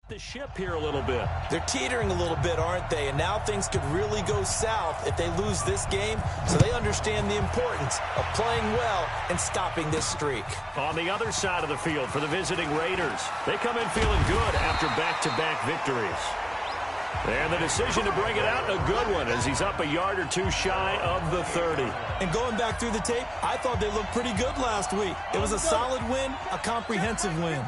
The ship here a little bit. They're teetering a little bit, aren't they? And now things could really go south if they lose this game. So they understand the importance of playing well and stopping this streak. On the other side of the field for the visiting Raiders, they come in feeling good after back-to-back victories. And the decision to bring it out, a good one, as he's up a yard or two shy of the 30. And going back through the tape, I thought they looked pretty good last week. It was a solid win, a comprehensive win.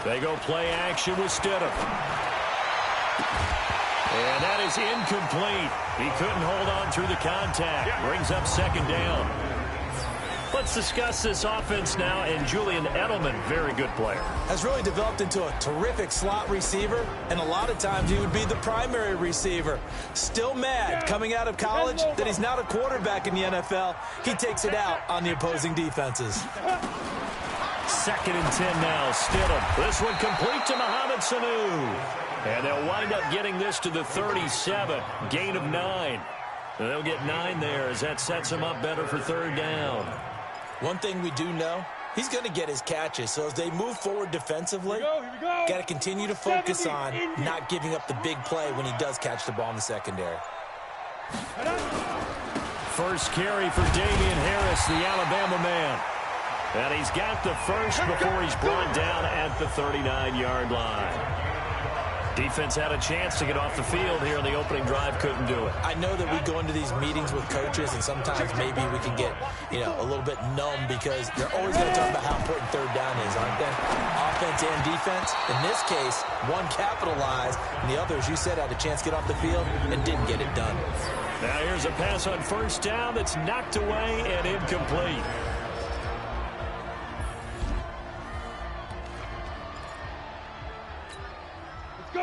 They go play action with Stidham. And that is incomplete. He couldn't hold on through the contact. Brings up second down. Let's discuss this offense now, and Julian Edelman, very good player. Has really developed into a terrific slot receiver, and a lot of times he would be the primary receiver. Still mad coming out of college that he's not a quarterback in the NFL. He takes it out on the opposing defenses. 2nd and 10 now, Stidham. This one complete to Mohamed Sanu. And they'll wind up getting this to the 37. Gain of 9. They'll get 9 there as that sets him up better for 3rd down. One thing we do know, he's going to get his catches. So as they move forward defensively, got to continue to focus on not giving up the big play when he does catch the ball in the secondary. First carry for Damian Harris, the Alabama man. And he's got the first before he's brought down at the 39-yard line. Defense had a chance to get off the field here in the opening drive, couldn't do it. I know that we go into these meetings with coaches, and sometimes maybe we can get, a little bit numb because they're always going to talk about how important 3rd down is, aren't they? Offense and defense. In this case, one capitalized, and the other, as you said, had a chance to get off the field and didn't get it done. Now here's a pass on 1st down that's knocked away and incomplete.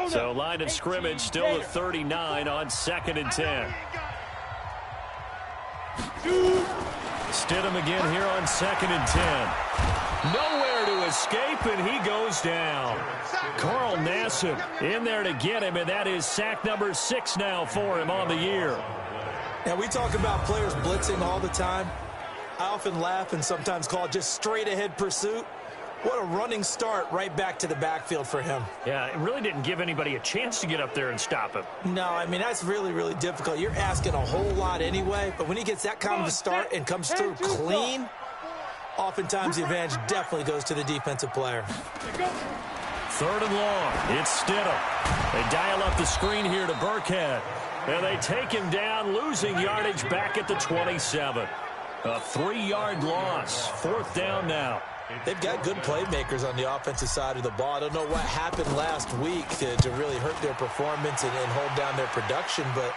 So line of scrimmage still the 39 on 2nd and 10. Stidham again here on 2nd and 10. Nowhere to escape, and he goes down. Carl Nassib in there to get him, and that is sack number 6 now for him on the year. Now, we talk about players blitzing all the time. I often laugh and sometimes call it just straight-ahead pursuit. What a running start right back to the backfield for him. Yeah, it really didn't give anybody a chance to get up there and stop him. No, I mean, that's really, really difficult. You're asking a whole lot anyway, but when he gets that kind of a start and comes through clean, oftentimes the advantage definitely goes to the defensive player. 3rd and long. It's Stidham. They dial up the screen here to Burkhead. And they take him down, losing yardage back at the 27. A 3-yard loss. 4th down now. They've got good playmakers on the offensive side of the ball. I don't know what happened last week to really hurt their performance and hold down their production, but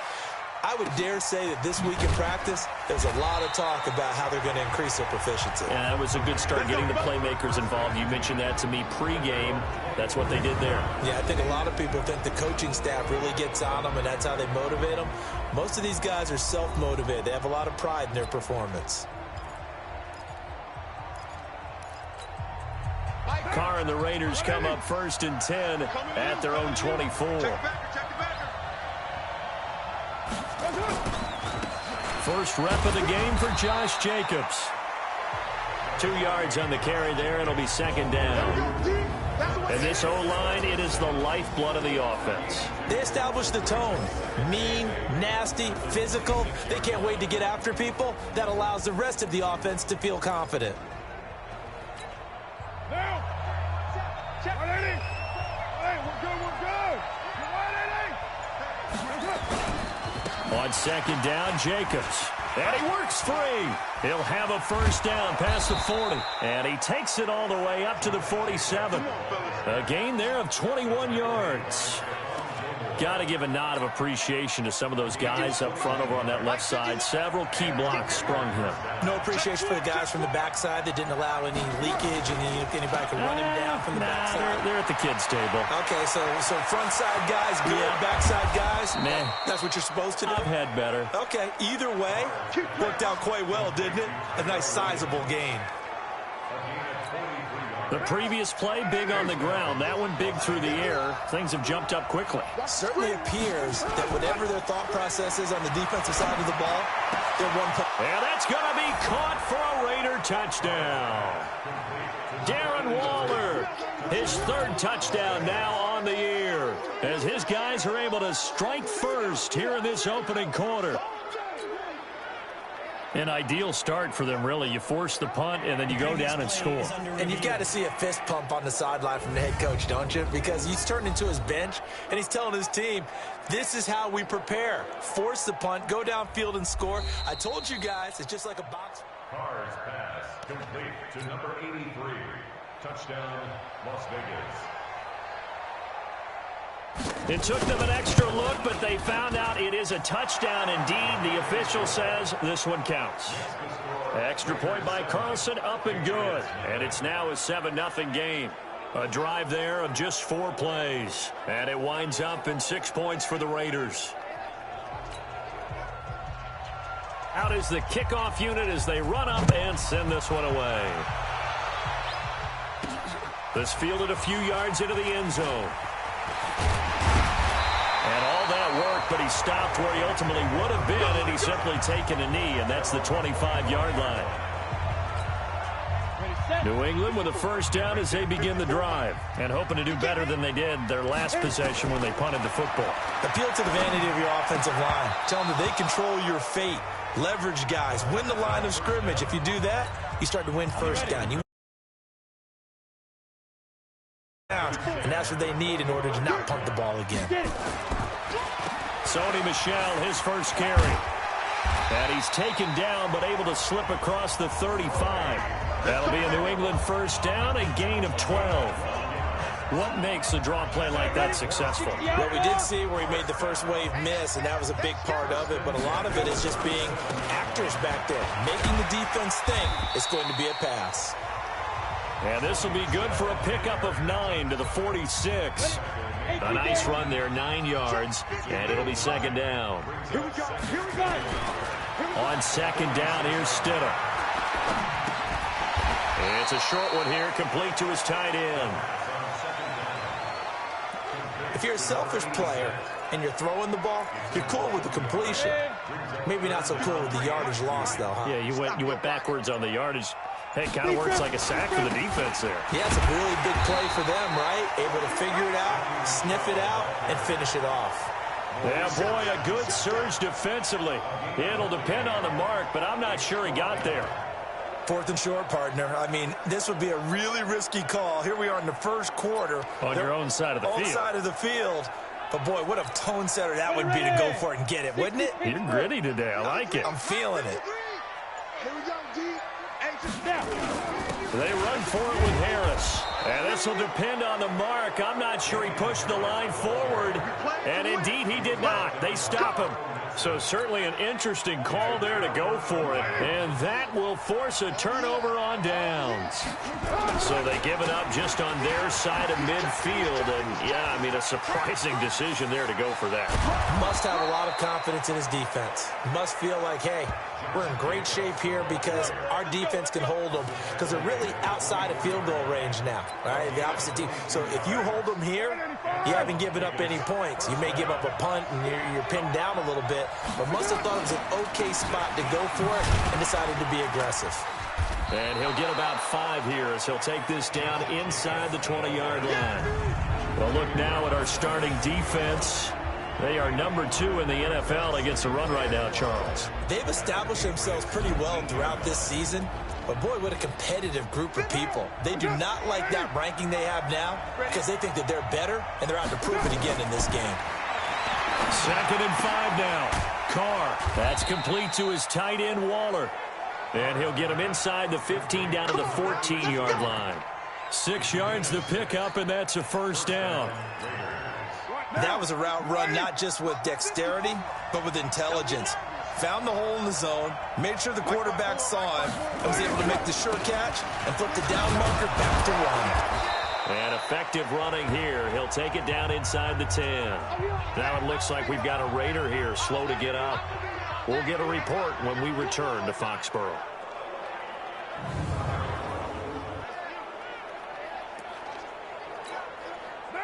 I would dare say that this week in practice, there's a lot of talk about how they're going to increase their proficiency. Yeah, that was a good start getting the playmakers involved. You mentioned that to me pregame. That's what they did there. Yeah, I think a lot of people think the coaching staff really gets on them, and that's how they motivate them. Most of these guys are self-motivated. They have a lot of pride in their performance. Carr and the Raiders come up 1st and 10 at their own 24. First rep of the game for Josh Jacobs. 2 yards on the carry there. It'll be 2nd down. And this O-line, it is the lifeblood of the offense. They establish the tone. Mean, nasty, physical. They can't wait to get after people. That allows the rest of the offense to feel confident. On 2nd down, Jacobs. And he works free. He'll have a 1st down past the 40. And he takes it all the way up to the 47. A gain there of 21 yards. Got to give a nod of appreciation to some of those guys up front over on that left side. Several key blocks sprung him. No appreciation for the guys from the backside that didn't allow any leakage and anybody could run him down from the backside. They're at the kids' table. Okay, so front side guys good, backside guys, man, that's what you're supposed to do? I've had better. Okay, either way, worked out quite well, didn't it? A nice sizable gain. The previous play, big on the ground. That one big through the air. Things have jumped up quickly. Certainly appears that whatever their thought process is on the defensive side of the ball, they're one play. And that's going to be caught for a touchdown. Darren Waller, his third touchdown now on the year, as his guys are able to strike first here in this opening quarter. An ideal start for them, really. You force the punt, and then you go down and score. And you've got to see a fist pump on the sideline from the head coach, don't you? Because he's turned into his bench, and he's telling his team, this is how we prepare. Force the punt, go downfield and score. I told you guys, it's just like a box. Carr's pass complete to number 83. Touchdown, Las Vegas. It took them an extra look, but they found out it is a touchdown indeed. The official says this one counts. Extra point by Carlson, up and good. And it's now a 7-0 game. A drive there of just 4 plays. And it winds up in 6 points for the Raiders. Out is the kickoff unit as they run up and send this one away. This fielded a few yards into the end zone. And all that work, but he stopped where he ultimately would have been, and he's simply taken a knee, and that's the 25-yard line. New England with a first down as they begin the drive, and hoping to do better than they did their last possession when they punted the football. Appeal to the vanity of your offensive line. Tell them that they control your fate. Leverage guys. Win the line of scrimmage. If you do that, you start to win first down. And that's what they need in order to not punt the ball again. Sony Michel, his first carry. And he's taken down, but able to slip across the 35. That'll be a New England first down, a gain of 12. What makes a draw play like that successful? Well, we did see where he made the first wave miss, and that was a big part of it. But a lot of it is just being actors back there, making the defense think it's going to be a pass. And this will be good for a pickup of 9 to the 46. A nice run there, 9 yards, and it'll be second down. Here we go. Here we go. On second down, here's Stidham. It's a short one here, complete to his tight end. If you're a selfish player and you're throwing the ball, you're cool with the completion. Maybe not so cool with the yardage loss, though, huh? Yeah, you went backwards on the yardage. Hey, it kind of works like a sack for the defense there. Yeah, it's a really big play for them, right? Able to figure it out, sniff it out, and finish it off. Yeah, boy, a good surge defensively. It'll depend on the mark, but I'm not sure he got there. 4th and short, partner. I mean, this would be a really risky call. Here we are in the first quarter. On your own side of the field. Own side of the field. But, boy, what a tone setter that would be to go for it and get it, wouldn't it? You're gritty today. I like it. I'm feeling it. Here we go, D. Snap. They run for it with Harris. And this will depend on the mark. I'm not sure he pushed the line forward. And indeed, he did not. They stop him. So certainly an interesting call there to go for it. And that will force a turnover on downs. So they give it up just on their side of midfield. And, yeah, I mean, a surprising decision there to go for that. Must have a lot of confidence in his defense. Must feel like, hey, we're in great shape here because our defense can hold them because they're really outside of field goal range now, right? The opposite team. So if you hold them here, you haven't given up any points. You may give up a punt and you're pinned down a little bit, but must have thought it was an okay spot to go for it and decided to be aggressive. And he'll get about 5 here as he'll take this down inside the 20-yard line. Well, look now at our starting defense. They are number 2 in the NFL against the run right now, Charles. They've established themselves pretty well throughout this season. But, boy, what a competitive group of people. They do not like that ranking they have now because they think that they're better, and they're out to prove it again in this game. 2nd and 5 now. Carr. That's complete to his tight end, Waller. And he'll get him inside the 15 down to the 14-yard line. 6 yards the pickup, and that's a first down. That was a route run not just with dexterity, but with intelligence. Found the hole in the zone, made sure the quarterback saw him, and was able to make the sure catch and flip the down marker back to run. And effective running here. He'll take it down inside the 10. Now it looks like we've got a Raider here, slow to get up. We'll get a report when we return to Foxborough.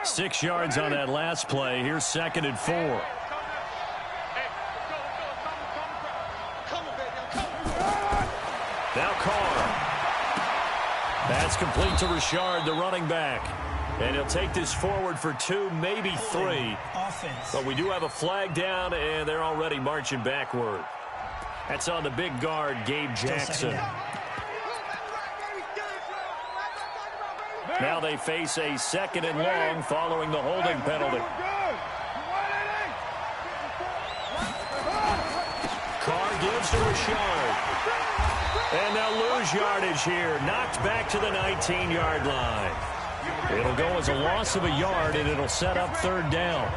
Six yards on that last play. Here's 2nd and 4. Now Carr. That's complete to Richard, the running back. And he'll take this forward for 2, maybe 3. But we do have a flag down, and they're already marching backward. That's on the big guard, Gabe Jackson. Now they face a 2nd and long following the holding penalty. Carr gives to Richard. And they'll lose yardage here. Knocked back to the 19-yard line. It'll go as a loss of a yard, and it'll set up 3rd down.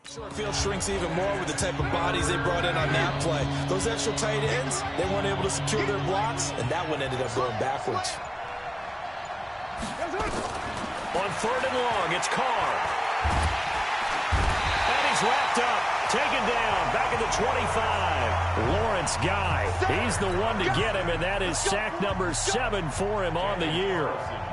Short field shrinks even more with the type of bodies they brought in on that play. Those extra tight ends, they weren't able to secure their blocks, and that one ended up going backwards. On 3rd and long, it's Carr. And he's wrapped up, taken down, back at the 25. Lawrence Guy, he's the one to get him, and that is sack number 7 for him on the year.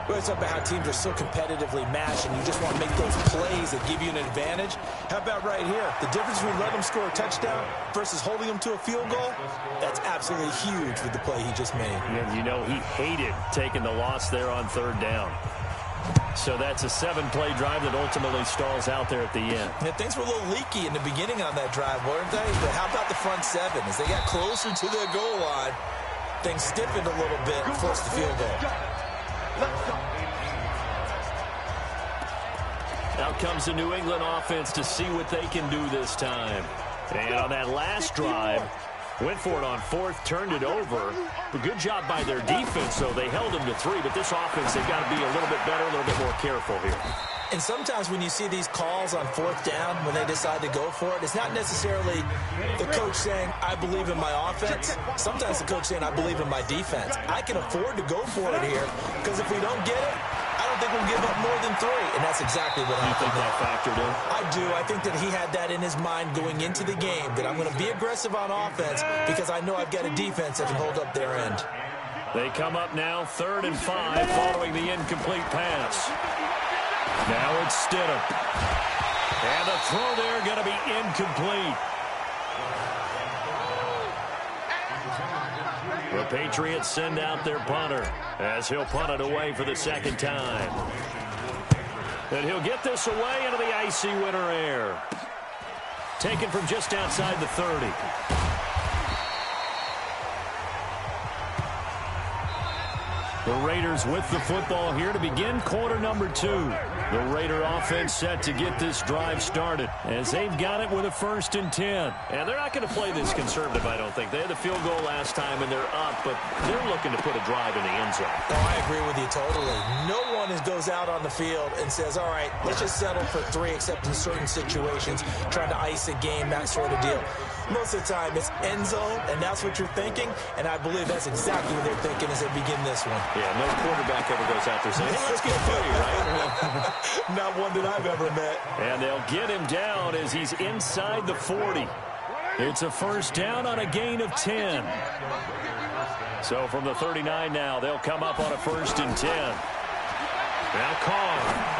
Well, it's about how teams are so competitively matched, and you just want to make those plays that give you an advantage. How about right here? The difference between letting them score a touchdown versus holding them to a field goal, that's absolutely huge with the play he just made. Yeah, you know, he hated taking the loss there on 3rd down. So that's a 7-play drive that ultimately stalls out there at the end. Yeah, things were a little leaky in the beginning on that drive, weren't they? But how about the front 7? As they got closer to their goal line, things stiffened a little bit and forced the field goal. Out comes the New England offense to see what they can do this time. And on that last drive, went for it on 4th, turned it over. A good job by their defense, though. They held them to 3, but this offense, they've got to be a little bit better, a little bit more careful here. And sometimes when you see these calls on 4th down, when they decide to go for it, it's not necessarily the coach saying, I believe in my offense. Sometimes the coach saying, I believe in my defense. I can afford to go for it here, because if we don't get it, I don't think we'll give up more than 3. And that's exactly what happened. You think that factored in? I do. I think that he had that in his mind going into the game, that I'm going to be aggressive on offense because I know I've got a defense that can hold up their end. They come up now 3rd and 5 following the incomplete pass. Now it's Stidham. And the throw there going to be incomplete. The Patriots send out their punter as he'll punt it away for the 2nd time. And he'll get this away into the icy winter air. Taken from just outside the 30. The Raiders with the football here to begin quarter number 2. The Raider offense set to get this drive started as they've got it with a 1st and 10. And they're not going to play this conservative, I don't think. They had the field goal last time and they're up, but they're looking to put a drive in the end zone. Oh, I agree with you totally. No one goes out on the field and says, all right, let's just settle for 3 except in certain situations, trying to ice a game, that sort of deal. Most of the time, it's end zone, and that's what you're thinking, and I believe that's exactly what they're thinking as they begin this one. Yeah, no quarterback ever goes out there saying, hey, let's get 3, right? Not one that I've ever met. And they'll get him down as he's inside the 40. It's a 1st down on a gain of 10. So from the 39 now, they'll come up on a 1st and 10. Now Carr.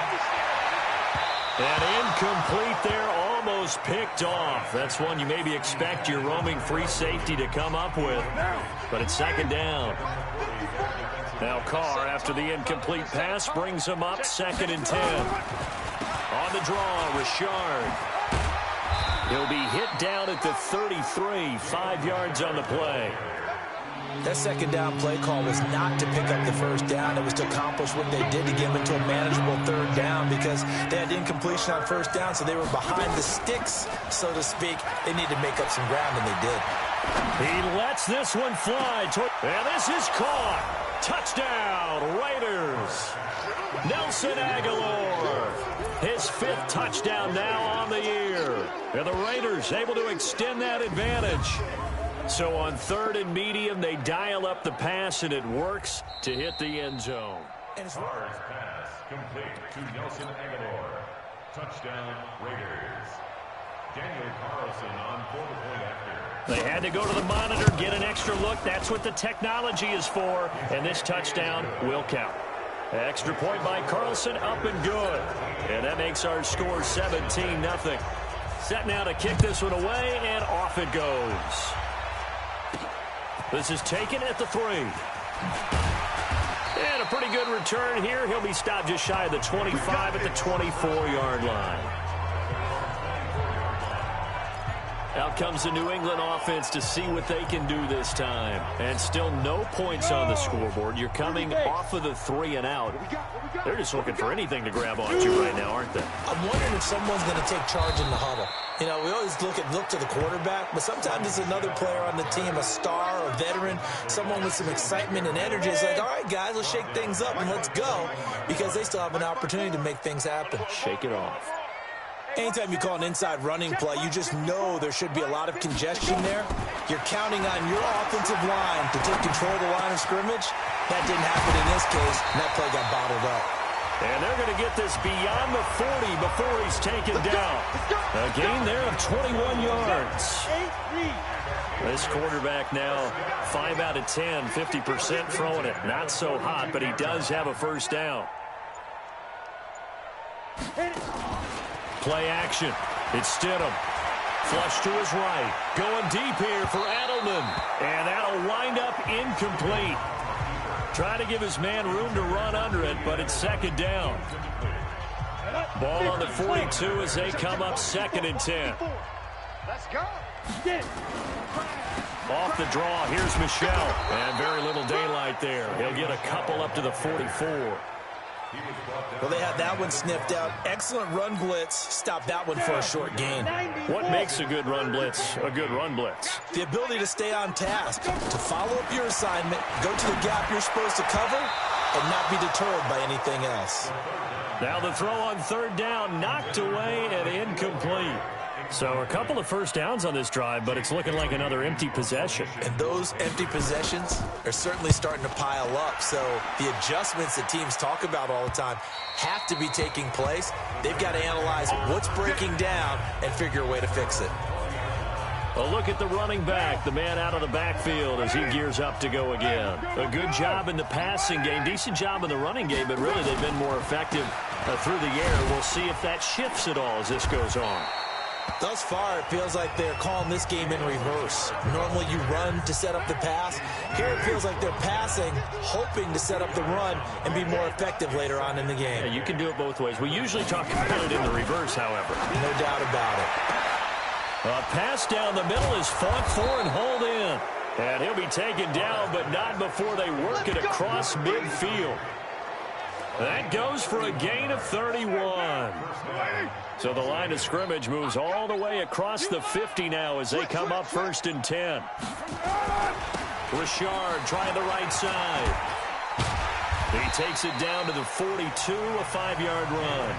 And incomplete there, almost picked off. That's one you maybe expect your roaming free safety to come up with. But it's 2nd down. Now Carr, after the incomplete pass, brings him up 2nd and 10. On the draw, Richard. He'll be hit down at the 33, 5 yards on the play. That 2nd down play call was not to pick up the 1st down. It was to accomplish what they did to get them into a manageable 3rd down because they had incompletion on 1st down, so they were behind the sticks, so to speak. They needed to make up some ground, and they did. He lets this one fly. And this is caught. Touchdown, Raiders. Nelson Aguilar. His 5th touchdown now on the year. And the Raiders able to extend that advantage. So on 3rd and medium, they dial up the pass, and it works to hit the end zone. Carr's pass complete to Nelson Aguilar. Touchdown, Raiders. Daniel Carlson on for the point after. They had to go to the monitor, get an extra look. That's what the technology is for, and this touchdown will count. Extra point by Carlson, up and good. And that makes our score 17-0. Set now to kick this one away, and off it goes. This is taken at the 3. And a pretty good return here. He'll be stopped just shy of the 25 at the 24-yard line. Out comes the New England offense to see what they can do this time. And still no points on the scoreboard. You're coming off of the 3 and out. They're just looking for anything to grab onto right now, aren't they? I'm wondering if someone's going to take charge in the huddle. You know, we always look to the quarterback, but sometimes it's another player on the team, a star, a veteran, someone with some excitement and energy. It's like, all right, guys, let's shake things up and let's go, because they still have an opportunity to make things happen. Shake it off. Anytime you call an inside running play, you just know there should be a lot of congestion there. You're counting on your offensive line to take control of the line of scrimmage. That didn't happen in this case, and that play got bottled up. And they're going to get this beyond the 40 before he's taken down. A gain there of 21 yards. This quarterback now 5 out of 10, 50% throwing it. Not so hot, but he does have a first down. Play action. It's Stidham. Flush to his right. Going deep here for Edelman. And that'll wind up incomplete. Trying to give his man room to run under it, but it's second down. Ball on the 42 as they come up 2nd and 10. Let's go. Off the draw, here's Michelle. And very little daylight there. He'll get a couple up to the 44. Well, they had that one sniffed out. Excellent run blitz. Stop that one for a short gain. What makes a good run blitz a good run blitz? The ability to stay on task, to follow up your assignment, go to the gap you're supposed to cover, and not be deterred by anything else. Now the throw on 3rd down, knocked away and incomplete. So a couple of first downs on this drive, but it's looking like another empty possession. And those empty possessions are certainly starting to pile up. So the adjustments that teams talk about all the time have to be taking place. They've got to analyze what's breaking down and figure a way to fix it. A look at the running back, the man out of the backfield as he gears up to go again. A good job in the passing game, decent job in the running game, but really they've been more effective through the air. We'll see if that shifts at all as this goes on. Thus far, it feels like they're calling this game in reverse. Normally you run to set up the pass. Here it feels like they're passing, hoping to set up the run and be more effective later on in the game. Yeah, you can do it both ways. We usually talk about it in the reverse, however. No doubt about it. A pass down the middle is fought for and hauled in. And he'll be taken down, but not before they work it across midfield. That goes for a gain of 31. So the line of scrimmage moves all the way across the 50 now as they come up 1st and 10. Richard trying the right side. He takes it down to the 42, a 5-yard run.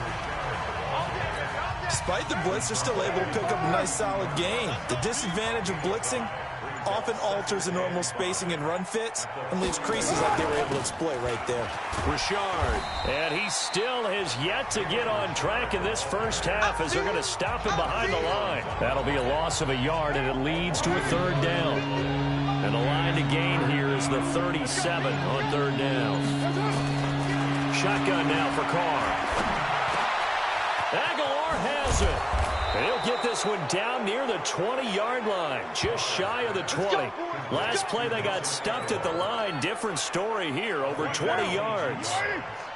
Despite the blitz, they're still able to pick up a nice solid gain. The disadvantage of blitzing often alters the normal spacing and run fits and leaves creases like they were able to exploit right there. Richard, and he still has yet to get on track in this first half as they're going to stop him behind the line. That'll be a loss of a yard, and it leads to a 3rd down. And the line to gain here is the 37 on 3rd down. Shotgun now for Carr. Aguilar has it. And he'll get this one down near the 20-yard line, just shy of the 20. Last play, they got stuffed at the line. Different story here, over 20 yards.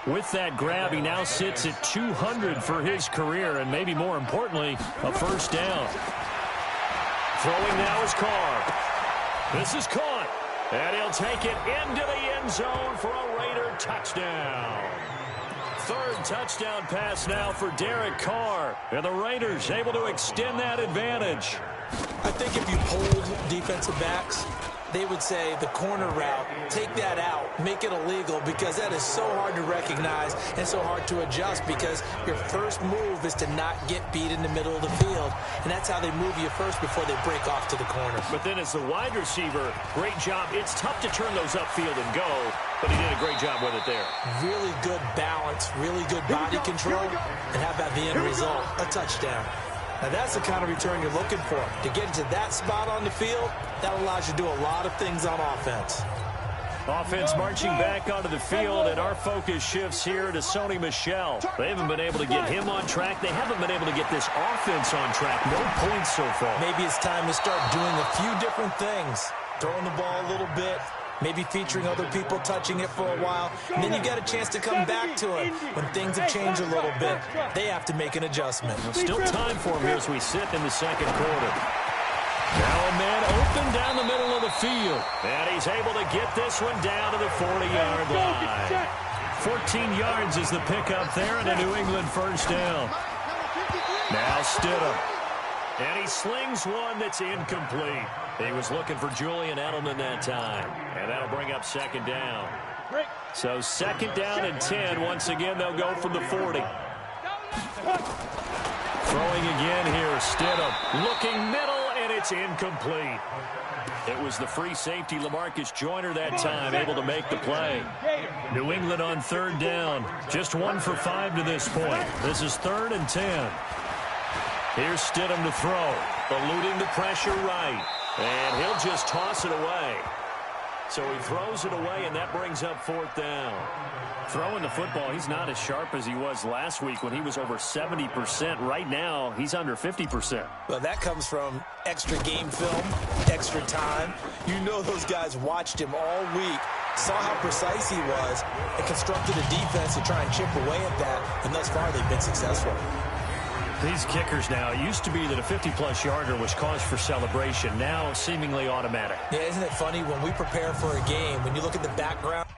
With that grab, he now sits at 200 for his career, and maybe more importantly, a first down. Throwing now is Carr. This is caught, and he'll take it into the end zone for a Raider touchdown. 3rd touchdown pass now for Derek Carr. And the Raiders able to extend that advantage. I think if you polled defensive backs, they would say the corner route, take that out, make it illegal, because that is so hard to recognize and so hard to adjust, because your first move is to not get beat in the middle of the field. And that's how they move you first before they break off to the corner. But then as the wide receiver, great job. It's tough to turn those upfield and go, but he did a great job with it there. Really good balance, really good body control, and how about the end result? A touchdown. Now that's the kind of return you're looking for. To get into that spot on the field, that allows you to do a lot of things on offense. Offense marching back onto the field, and our focus shifts here to Sony Michel. They haven't been able to get him on track. They haven't been able to get this offense on track. No points so far. Maybe it's time to start doing a few different things. Throwing the ball a little bit, maybe featuring other people touching it for a while, and then you get a chance to come back to it when things have changed a little bit. They have to make an adjustment. Still time for him here as we sit in the second quarter. Now a man open down the middle of the field. And he's able to get this one down to the 40-yard line. 14 yards is the pickup there, and a New England first down. Now Stidham. And he slings one that's incomplete. He was looking for Julian Edelman that time. And that'll bring up second down. So second down and 10. Once again, they'll go from the 40. Throwing again here, Stidham. Looking middle, and it's incomplete. It was the free safety, LaMarcus Joyner, that time, able to make the play. New England on third down. Just 1 for 5 to this point. This is 3rd and 10. Here's Stidham to throw. Eluding the pressure right. And he'll just toss it away. So he throws it away, and that brings up 4th down. Throwing the football, he's not as sharp as he was last week when he was over 70%. Right now, he's under 50%. Well, that comes from extra game film, extra time. You know those guys watched him all week, saw how precise he was, and constructed a defense to try and chip away at that, and thus far they've been successful. These kickers now, it used to be that a 50-plus yarder was cause for celebration. Now seemingly automatic. Yeah, isn't it funny when we prepare for a game, when you look at the background